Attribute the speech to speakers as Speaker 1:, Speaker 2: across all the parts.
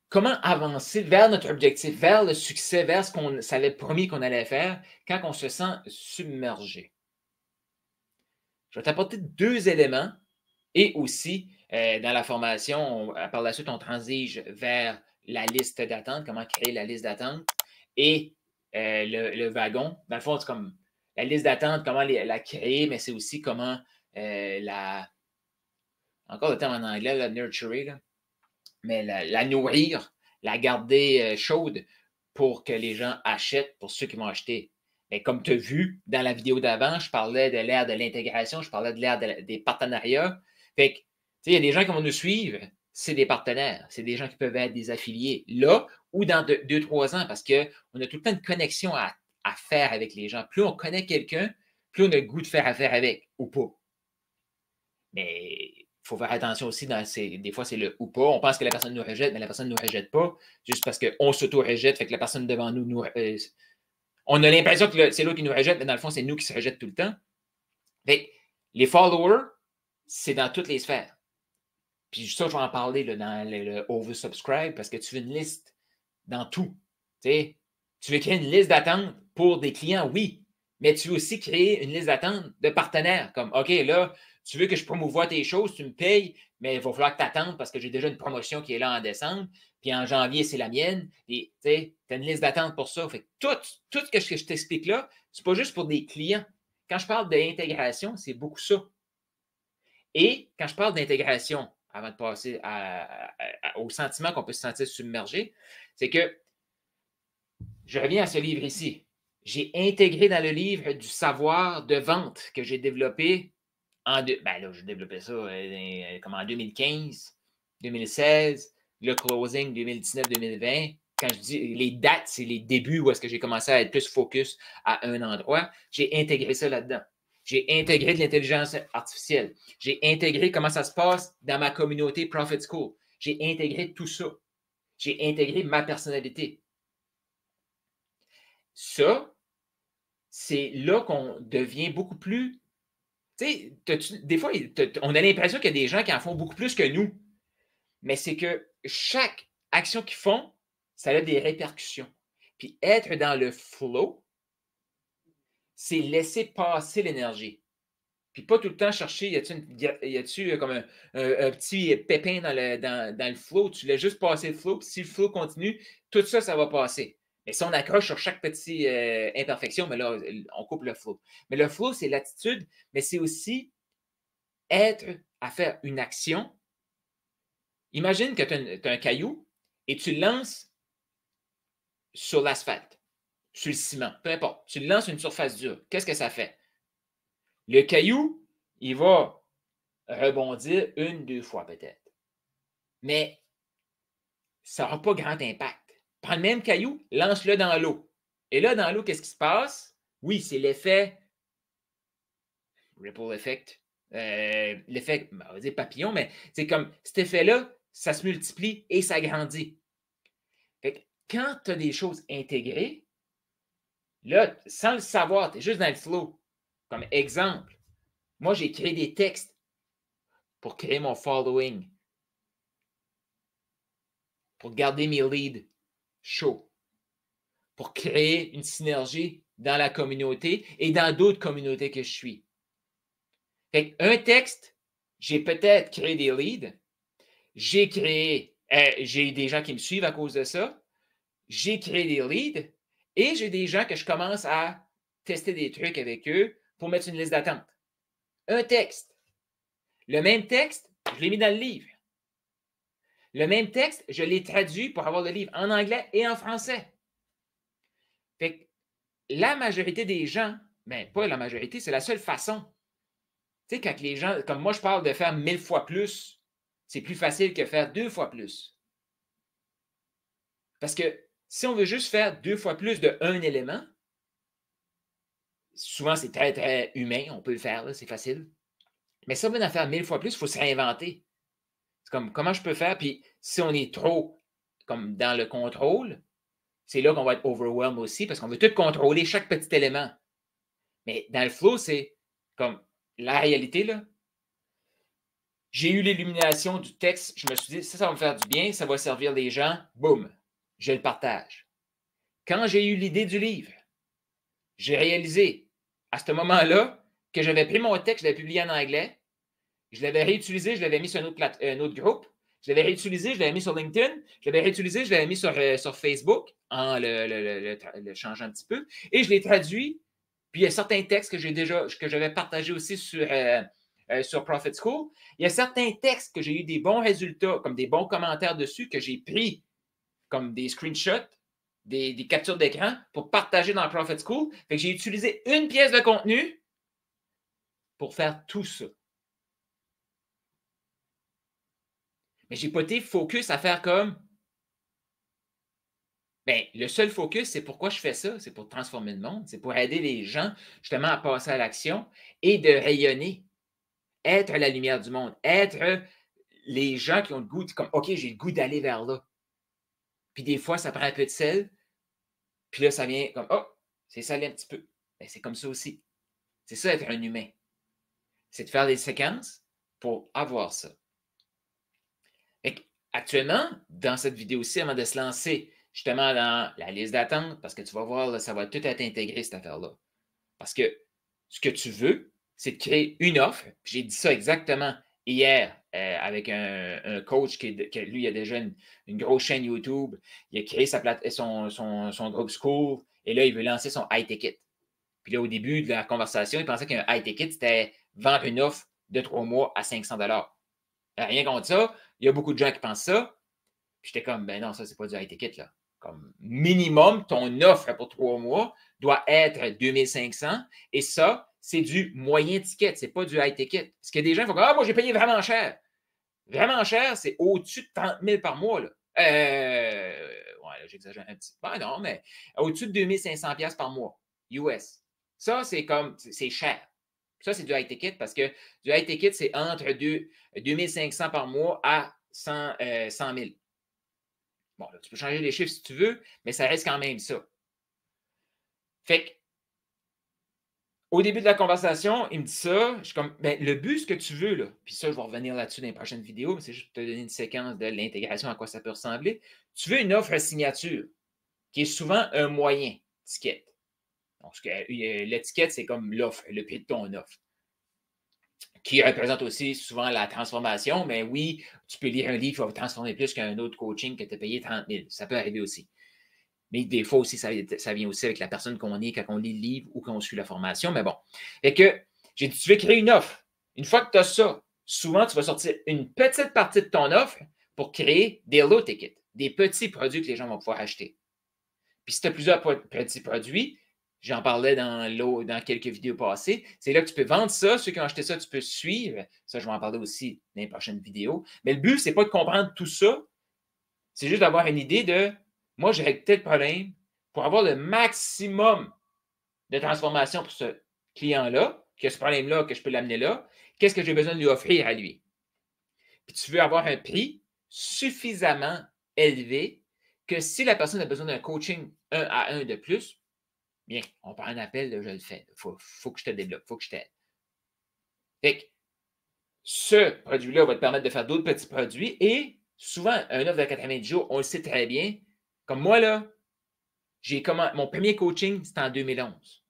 Speaker 1: comment avancer vers notre objectif, vers le succès, vers ce qu'on savait promis qu'on allait faire quand on se sent submergé. Je vais t'apporter 2 éléments et aussi, dans la formation, par la suite, on transige vers la liste d'attente, comment créer la liste d'attente et le wagon. Dans le fond, c'est comme la liste d'attente, comment la créer, mais c'est aussi comment encore le terme en anglais, la nurturer, là, mais la nourrir, la garder chaude pour que les gens achètent, pour ceux qui vont acheter. Mais comme tu as vu dans la vidéo d'avant, je parlais de l'ère de l'intégration, je parlais de l'ère des partenariats. Fait que, tu sais, il y a des gens qui vont nous suivre, c'est des partenaires, c'est des gens qui peuvent être des affiliés là ou dans 2-3 ans parce qu'on a tout le temps une connexion à faire avec les gens. Plus on connaît quelqu'un, plus on a le goût de faire affaire avec ou pas. Mais il faut faire attention aussi, des fois, c'est le ou pas. On pense que la personne nous rejette, mais la personne ne nous rejette pas, juste parce qu'on s'auto-rejette, fait que la personne devant nous on a l'impression que c'est l'autre qui nous rejette, mais dans le fond, c'est nous qui se rejette tout le temps. Fait que les followers, c'est dans toutes les sphères. Puis ça, je vais en parler là, dans le oversubscribe, parce que tu veux une liste dans tout. Tu veux créer une liste d'attente pour des clients, oui, mais tu veux aussi créer une liste d'attente de partenaires, comme, OK, là, tu veux que je promouvoie tes choses, tu me payes, mais il va falloir que tu attendes parce que j'ai déjà une promotion qui est là en décembre, puis en janvier, c'est la mienne. Et tu as une liste d'attente pour ça. Fait que tout ce que je t'explique là, c'est pas juste pour des clients. Quand je parle d'intégration, c'est beaucoup ça. Et quand je parle d'intégration, avant de passer au sentiment qu'on peut se sentir submergé, c'est que je reviens à ce livre ici. J'ai intégré dans le livre du savoir de vente que j'ai développé j'ai développé ça comme en 2015, 2016, le closing 2019-2020. Quand je dis les dates, c'est les débuts où est-ce que j'ai commencé à être plus focus à un endroit. J'ai intégré ça là-dedans. J'ai intégré de l'intelligence artificielle. J'ai intégré comment ça se passe dans ma communauté Profit School. J'ai intégré tout ça. J'ai intégré ma personnalité. Ça, c'est là qu'on devient beaucoup plus. Tu sais, des fois, on a l'impression qu'il y a des gens qui en font beaucoup plus que nous. Mais c'est que chaque action qu'ils font, ça a des répercussions. Puis être dans le flow, c'est laisser passer l'énergie. Puis pas tout le temps chercher, y a-tu comme un petit pépin dans le flow, tu laisses juste passer le flow, puis si le flow continue, tout ça, ça va passer. Mais si on accroche sur chaque petite imperfection, mais là, on coupe le flow. Mais le flow, c'est l'attitude, mais c'est aussi être à faire une action. Imagine que tu as un caillou et tu le lances sur l'asphalte, sur le ciment, peu importe. Tu le lances sur une surface dure. Qu'est-ce que ça fait? Le caillou, il va rebondir 1-2 fois peut-être. Mais ça n'aura pas grand impact. Prends le même caillou, lance-le dans l'eau. Et là, dans l'eau, qu'est-ce qui se passe? Oui, c'est l'effet ripple effect, l'effet, on va dire papillon, mais c'est comme cet effet-là, ça se multiplie et ça grandit. Fait que quand tu as des choses intégrées, là, sans le savoir, tu es juste dans le flow. Comme exemple, moi, j'ai créé des textes pour créer mon following, pour garder mes leads chauds, pour créer une synergie dans la communauté et dans d'autres communautés que je suis. Fait un texte, j'ai peut-être créé des leads, j'ai des gens qui me suivent à cause de ça, j'ai créé des leads et j'ai des gens que je commence à tester des trucs avec eux pour mettre une liste d'attente. Un texte. Le même texte, je l'ai mis dans le livre. Le même texte, je l'ai traduit pour avoir le livre en anglais et en français. Fait que la majorité des gens, mais pas la majorité, c'est la seule façon. Tu sais, quand les gens, comme moi, je parle de faire 1000 fois plus, c'est plus facile que faire 2 fois plus. Parce que si on veut juste faire 2 fois plus d'un élément, souvent c'est très, très humain, on peut le faire, c'est facile. Mais si on veut en faire 1000 fois plus, il faut se réinventer. C'est comme, comment je peux faire? Puis si on est trop comme dans le contrôle, c'est là qu'on va être overwhelmed aussi parce qu'on veut tout contrôler, chaque petit élément. Mais dans le flow, c'est comme la réalité, là. J'ai eu l'illumination du texte. Je me suis dit, ça va me faire du bien, ça va servir les gens. Boum, je le partage. Quand j'ai eu l'idée du livre, j'ai réalisé à ce moment-là que j'avais pris mon texte, je l'avais publié en anglais, je l'avais réutilisé, je l'avais mis sur un autre groupe, je l'avais réutilisé, je l'avais mis sur LinkedIn, je l'avais réutilisé, je l'avais mis sur Facebook en le changeant un petit peu, et je l'ai traduit. Puis il y a certains textes que j'avais partagés aussi sur Profit School. Il y a certains textes que j'ai eu des bons résultats, comme des bons commentaires dessus, que j'ai pris comme des screenshots, des captures d'écran pour partager dans Profit School. Fait que j'ai utilisé une pièce de contenu pour faire tout ça. Mais je n'ai pas été focus à faire comme. Bien, le seul focus, c'est pourquoi je fais ça. C'est pour transformer le monde. C'est pour aider les gens justement à passer à l'action et de rayonner. Être la lumière du monde. Être les gens qui ont le goût, comme, OK, j'ai le goût d'aller vers là. Puis des fois, ça prend un peu de sel. Puis là, ça vient comme, oh, c'est salé un petit peu. Bien, c'est comme ça aussi. C'est ça, être un humain. C'est de faire des séquences pour avoir ça. Actuellement, dans cette vidéo-ci, avant de se lancer justement dans la liste d'attente, parce que tu vas voir, là, ça va tout être intégré, cette affaire-là. Parce que ce que tu veux, c'est de créer une offre. J'ai dit ça exactement hier avec un coach qui lui, il a déjà une grosse chaîne YouTube. Il a créé son groupe school et là, il veut lancer son high ticket. Puis là, au début de la conversation, il pensait qu'un high ticket, c'était vendre une offre de 3 mois à 500 $. Rien contre ça. Il y a beaucoup de gens qui pensent ça. Puis j'étais comme, ben non, ça, c'est pas du high ticket, là. Comme minimum, ton offre pour 3 mois doit être 2500. Et ça, c'est du moyen ticket. C'est pas du high ticket. Parce que des gens font comme, ah, moi, j'ai payé vraiment cher. Vraiment cher, c'est au-dessus de 30 000 par mois, là. Ouais, là, j'exagère un petit peu. Ben non, mais au-dessus de 2500 $ par mois, US. Ça, c'est comme, c'est cher. Ça, c'est du high ticket parce que du high ticket, c'est entre 2500 par mois à 100 000. Bon, là, tu peux changer les chiffres si tu veux, mais ça reste quand même ça. Fait que, au début de la conversation, il me dit ça. Je suis comme, ben, le but, ce que tu veux, là, puis ça, je vais revenir là-dessus dans les prochaines vidéos, mais c'est juste pour te donner une séquence de l'intégration, à quoi ça peut ressembler. Tu veux une offre à signature, qui est souvent un moyen ticket. Donc, l'étiquette, c'est comme l'offre, le prix de ton offre, qui représente aussi souvent la transformation. Mais oui, tu peux lire un livre qui va transformer plus qu'un autre coaching que tu as payé 30 000. Ça peut arriver aussi. Mais des fois aussi, ça vient aussi avec la personne qu'on est quand on lit le livre ou qu'on suit la formation. Mais bon. Fait que j'ai dit, tu veux créer une offre. Une fois que tu as ça, souvent, tu vas sortir une petite partie de ton offre pour créer des low tickets, des petits produits que les gens vont pouvoir acheter. Puis si tu as plusieurs petits produits, j'en parlais dans quelques vidéos passées, c'est là que tu peux vendre ça. Ceux qui ont acheté ça, tu peux suivre. Ça, je vais en parler aussi dans les prochaines vidéos. Mais le but, ce n'est pas de comprendre tout ça. C'est juste d'avoir une idée de, moi, j'ai règle tel problème pour avoir le maximum de transformation pour ce client-là, qui a ce problème-là, que je peux l'amener là. Qu'est-ce que j'ai besoin de lui offrir à lui? Puis tu veux avoir un prix suffisamment élevé que si la personne a besoin d'un coaching 1 à 1 de plus, bien, on prend un appel, je le fais. Il faut que je te développe, il faut que je t'aide. Fait que ce produit-là va te permettre de faire d'autres petits produits et souvent, un offre de 90 jours, on le sait très bien. Comme moi, là, mon premier coaching, c'était en 2011.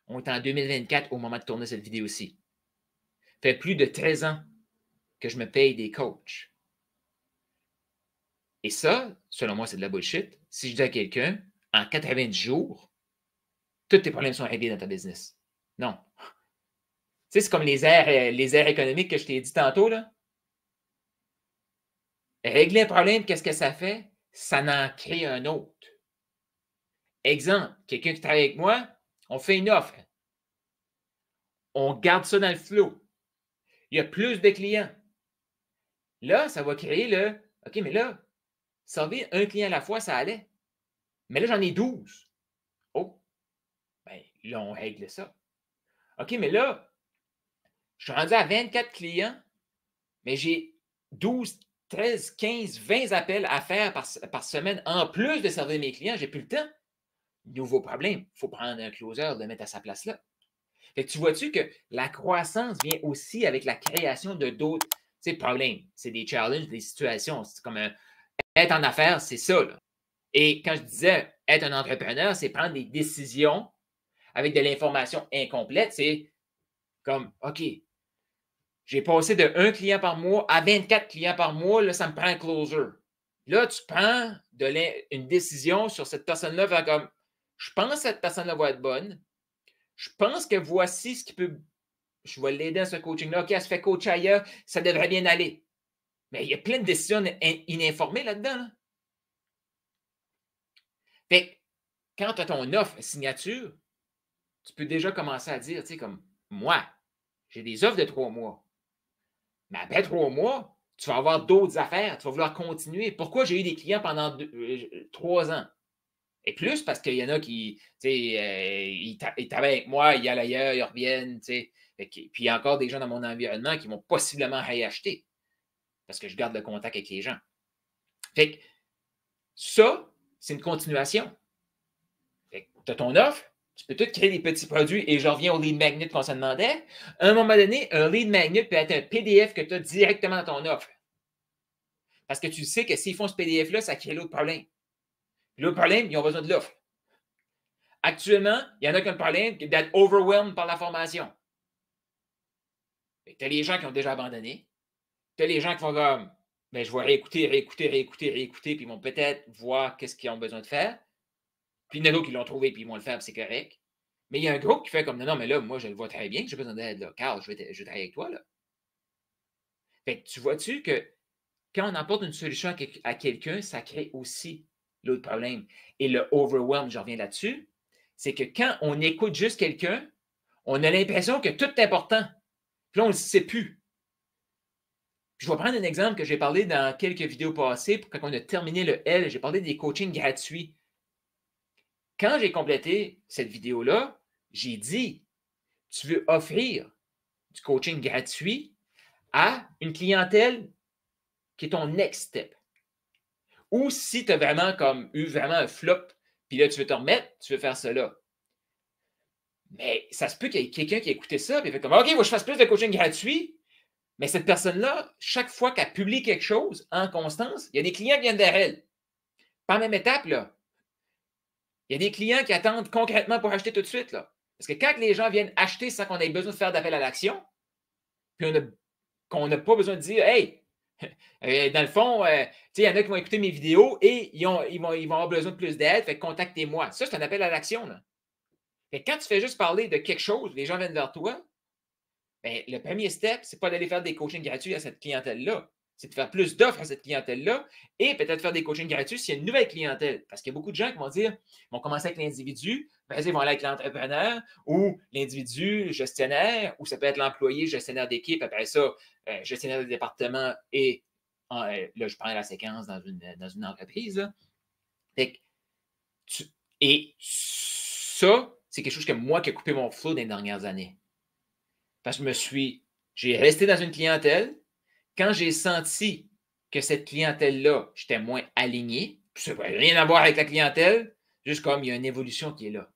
Speaker 1: On est en 2024 au moment de tourner cette vidéo-ci. Ça fait plus de 13 ans que je me paye des coachs. Et ça, selon moi, c'est de la bullshit. Si je dis à quelqu'un, en 90 jours, tous tes problèmes sont réglés dans ta business. Non. Tu sais, c'est comme les airs économiques que je t'ai dit tantôt, là. Régler un problème, qu'est-ce que ça fait? Ça en crée un autre. Exemple, quelqu'un qui travaille avec moi, on fait une offre. On garde ça dans le flow. Il y a plus de clients. Là, ça va créer le OK, mais là, servir un client à la fois, ça allait. Mais là, j'en ai 12. Oh, bien, là, on règle ça. OK, mais là, je suis rendu à 24 clients, mais j'ai 12, 13, 15, 20 appels à faire par semaine en plus de servir mes clients. Je n'ai plus le temps. Nouveau problème. Il faut prendre un closer, le mettre à sa place là. Fait que tu vois-tu que la croissance vient aussi avec la création de d'autres problèmes. C'est des challenges, des situations. C'est comme être en affaires, c'est ça. Là. Et quand je disais être un entrepreneur, c'est prendre des décisions avec de l'information incomplète. C'est comme, OK, j'ai passé de 1 client par mois à 24 clients par mois, là, ça me prend un closer. Là, tu prends une décision sur cette personne-là, comme, je pense que cette personne-là va être bonne. Je pense que voici ce qui peut. Je vais l'aider à ce coaching-là. OK, elle se fait coacher ailleurs, ça devrait bien aller. Mais il y a plein de décisions ininformées là-dedans. Là. Fait que, quand tu as ton offre signature, tu peux déjà commencer à dire, tu sais, comme moi, j'ai des offres de 3 mois. Mais après 3 mois, tu vas avoir d'autres affaires, tu vas vouloir continuer. Pourquoi j'ai eu des clients pendant 3 ans? Et plus parce qu'il y en a qui, tu sais, ils travaillent avec moi, ils allent ailleurs, ils reviennent, tu sais. Puis il y a encore des gens dans mon environnement qui vont possiblement réacheter parce que je garde le contact avec les gens. Fait que ça, c'est une continuation. Fait que tu as ton offre, tu peux tout créer des petits produits et je reviens au lead magnet qu'on se demandait. À un moment donné, un lead magnet peut être un PDF que tu as directement dans ton offre. Parce que tu sais que s'ils font ce PDF-là, ça crée l'autre problème. Puis l'autre problème, ils ont besoin de l'offre. Actuellement, il y en a qui ont le problème d'être overwhelmed par la formation. Tu as les gens qui ont déjà abandonné. Tu as les gens qui vont comme, ben, je vais réécouter, puis ils vont peut-être voir qu'est-ce qu'ils ont besoin de faire. Puis il y en a d'autres qui l'ont trouvé, puis ils vont le faire, puis c'est correct. Mais il y a un groupe qui fait comme, non, mais là, moi, je le vois très bien, j'ai besoin d'aide, là. Carl, je vais travailler avec toi, là. Fait que tu vois-tu que quand on apporte une solution à quelqu'un, ça crée aussi l'autre problème. Et le overwhelm, je reviens là-dessus, c'est que quand on écoute juste quelqu'un, on a l'impression que tout est important. Puis là, on ne le sait plus. Je vais prendre un exemple que j'ai parlé dans quelques vidéos passées. Quand on a terminé le L, j'ai parlé des coachings gratuits. Quand j'ai complété cette vidéo-là, j'ai dit, tu veux offrir du coaching gratuit à une clientèle qui est ton next step. Ou si tu as vraiment eu vraiment un flop, puis là, tu veux te remettre, tu veux faire cela. Mais ça se peut qu'il y ait quelqu'un qui a écouté ça, puis il fait comme, OK, moi, je fasse plus de coaching gratuit. Mais cette personne-là, chaque fois qu'elle publie quelque chose en constance, il y a des clients qui viennent derrière elle. Par même étape, là, il y a des clients qui attendent concrètement pour acheter tout de suite. Là. Parce que quand les gens viennent acheter sans qu'on ait besoin de faire d'appel à l'action, puis qu'on n'a pas besoin de dire, hey, dans le fond, il y en a qui vont écouter mes vidéos et ils vont avoir besoin de plus d'aide, fait que contactez-moi. Ça, c'est un appel à l'action. Là. Fait que quand tu fais juste parler de quelque chose, les gens viennent vers toi, bien, le premier step, c'est pas d'aller faire des coachings gratuits à cette clientèle-là. C'est de faire plus d'offres à cette clientèle-là et peut-être faire des coachings gratuits s'il y a une nouvelle clientèle. Parce qu'il y a beaucoup de gens qui vont dire, ils vont commencer avec l'individu, ben, ils vont aller avec l'entrepreneur ou l'individu gestionnaire, ou ça peut être l'employé gestionnaire d'équipe, après ça, gestionnaire de département et là, je prends la séquence dans une entreprise. Là. Et ça, c'est quelque chose que moi qui ai coupé mon flow dans les dernières années. Parce que j'ai resté dans une clientèle. Quand j'ai senti que cette clientèle-là, j'étais moins aligné, ça n'a rien à voir avec la clientèle, juste comme il y a une évolution qui est là.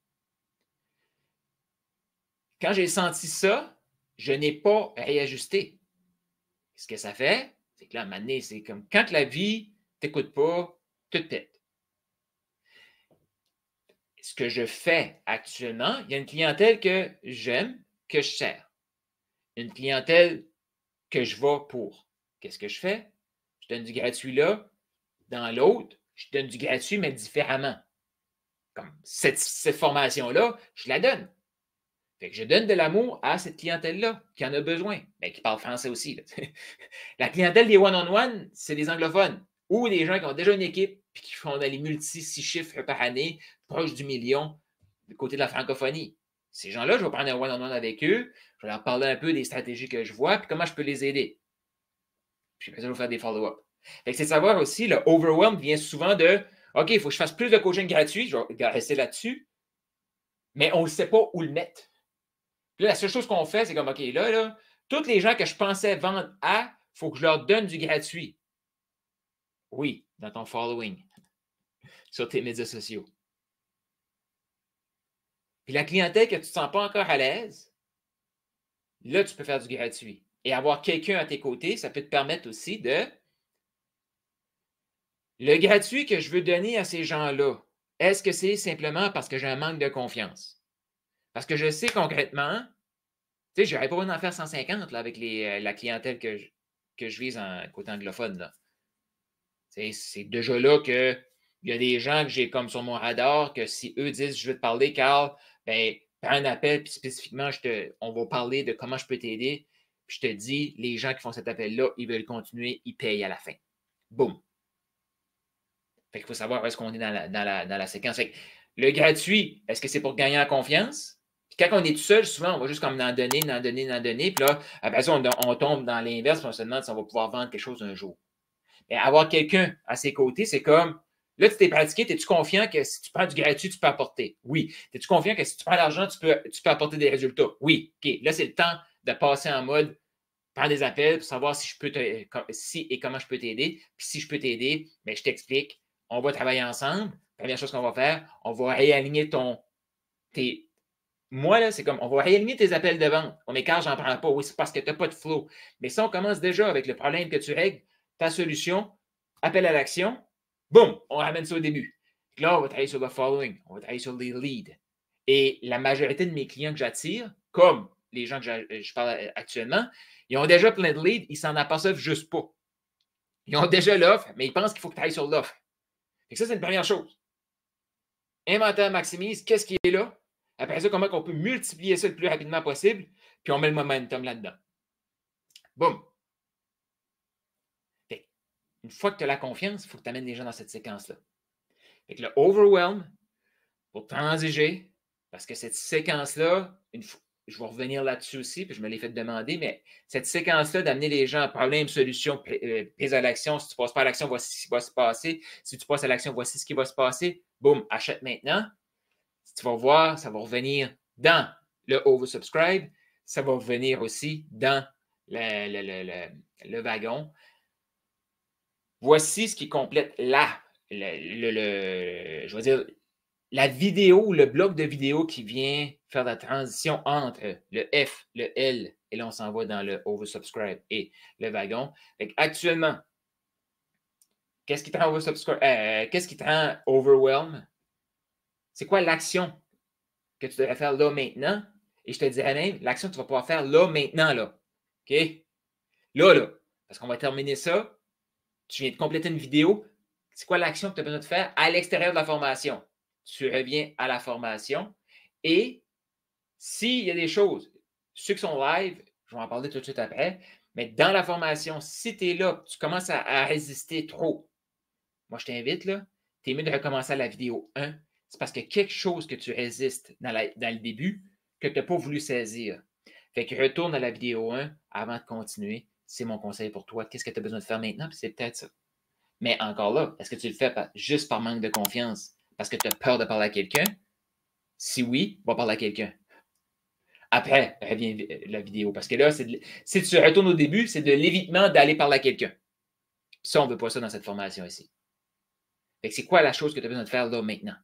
Speaker 1: Quand j'ai senti ça, je n'ai pas réajusté. Ce que ça fait, c'est que là, à un moment donné, c'est comme quand la vie ne t'écoute pas, tout pète. Ce que je fais actuellement, il y a une clientèle que j'aime, que je sers. Une clientèle que je vais pour. Qu'est-ce que je fais? Je donne du gratuit là. Dans l'autre, je donne du gratuit, mais différemment. Comme cette formation-là, je la donne. Fait que je donne de l'amour à cette clientèle-là qui en a besoin, mais qui parle français aussi. Là. La clientèle des one-on-one, c'est des anglophones ou des gens qui ont déjà une équipe et qui font des multi-6 chiffres par année, proche du million, du côté de la francophonie. Ces gens-là, je vais prendre un one-on-one avec eux, je vais leur parler un peu des stratégies que je vois et comment je peux les aider. Puis après ça, je vais faire des follow-up. C'est de savoir aussi, le overwhelm vient souvent de OK, il faut que je fasse plus de coaching gratuit, je vais rester là-dessus, mais on ne sait pas où le mettre. Puis là, la seule chose qu'on fait, c'est comme OK, là, toutes les gens que je pensais vendre à, il faut que je leur donne du gratuit. Oui, dans ton following, sur tes médias sociaux. Puis la clientèle que tu ne te sens pas encore à l'aise, Là, tu peux faire du gratuit. Et avoir quelqu'un à tes côtés, ça peut te permettre aussi de... Le gratuit que je veux donner à ces gens-là, est-ce que c'est simplement parce que j'ai un manque de confiance? Parce que je sais concrètement, tu sais, j'aurais pas besoin d'en faire 150 là, avec la clientèle que je vise en côté anglophone. Là. C'est déjà là qu'il y a des gens que j'ai comme sur mon radar que si eux disent je veux te parler, Carl, ben, prends un appel, puis spécifiquement, on va parler de comment je peux t'aider. Puis je te dis, les gens qui font cet appel-là, ils veulent continuer, ils payent à la fin. Boum. Fait qu'il faut savoir où est-ce qu'on est dans la séquence. Fait que le gratuit, est-ce que c'est pour gagner en confiance? Puis quand on est tout seul, souvent, on va juste comme en donner. Puis là, après ça, on tombe dans l'inverse, puis on se demande si on va pouvoir vendre quelque chose un jour. Mais avoir quelqu'un à ses côtés, c'est comme, là, tu t'es pratiqué, es-tu confiant que si tu prends du gratuit, tu peux apporter? Oui. Es-tu confiant que si tu prends l'argent, tu peux apporter des résultats? Oui. OK. Là, c'est le temps de passer en mode, prendre des appels pour savoir si je peux si et comment je peux t'aider. Puis si je peux t'aider, bien, je t'explique. On va travailler ensemble. Première chose qu'on va faire, on va réaligner moi, là, c'est comme, on va réaligner tes appels de vente. On est j'en prends pas. Oui, c'est parce que tu n'as pas de flow. Mais si on commence déjà avec le problème que tu règles, ta solution, appel à l'action, boum, on ramène ça au début. Puis là, on va travailler sur le following, on va travailler sur les leads. Et la majorité de mes clients que j'attire, comme les gens que je parle actuellement, ils ont déjà plein de leads, ils s'en aperçoivent juste pas. Ils ont déjà l'offre, mais ils pensent qu'il faut que tu ailles sur l'offre. Et ça, c'est une première chose. Inventaire maximise, qu'est-ce qui est là? Après ça, comment on peut multiplier ça le plus rapidement possible, puis on met le momentum là-dedans. Boum! Une fois que tu as la confiance, il faut que tu amènes les gens dans cette séquence-là. Fait que le overwhelm, pour transiger, parce que cette séquence-là, je vais revenir là-dessus aussi, puis je me l'ai fait demander, mais cette séquence-là d'amener les gens à problème, solution, prise à l'action, si tu ne passes pas à l'action, voici ce qui va se passer. Si tu passes à l'action, voici ce qui va se passer. Boum, achète maintenant. Tu vas voir, ça va revenir dans le oversubscribe. Ça va revenir aussi dans le wagon. Voici ce qui complète je vais dire, la vidéo, le bloc de vidéo qui vient faire la transition entre le F, le L, et là, on s'en va dans le oversubscribe et le wagon. Actuellement, qu'est-ce qui te rend oversubscribe? Qu'est-ce qui te rend overwhelm? C'est quoi l'action que tu devrais faire là maintenant? Et je te dirais même, l'action que tu vas pouvoir faire là maintenant, là. OK? Là. Parce qu'on va terminer ça. Tu viens de compléter une vidéo. C'est quoi l'action que tu as besoin de faire à l'extérieur de la formation? Tu reviens à la formation. Et s'il y a des choses, ceux qui sont live, je vais en parler tout de suite après, mais dans la formation, si tu es là, tu commences à résister trop, moi je t'invite, là, tu es mieux de recommencer à la vidéo 1. C'est parce qu'il y a quelque chose que tu résistes dans le début que tu n'as pas voulu saisir. Fait que retourne à la vidéo 1 avant de continuer. C'est mon conseil pour toi. Qu'est-ce que tu as besoin de faire maintenant? Puis c'est peut-être ça. Mais encore là, est-ce que tu le fais juste par manque de confiance? Parce que tu as peur de parler à quelqu'un? Si oui, va parler à quelqu'un. Après, reviens la vidéo. Parce que là, si tu retournes au début, c'est de l'évitement d'aller parler à quelqu'un. Ça, on ne veut pas ça dans cette formation ici. Fait que c'est quoi la chose que tu as besoin de faire là maintenant?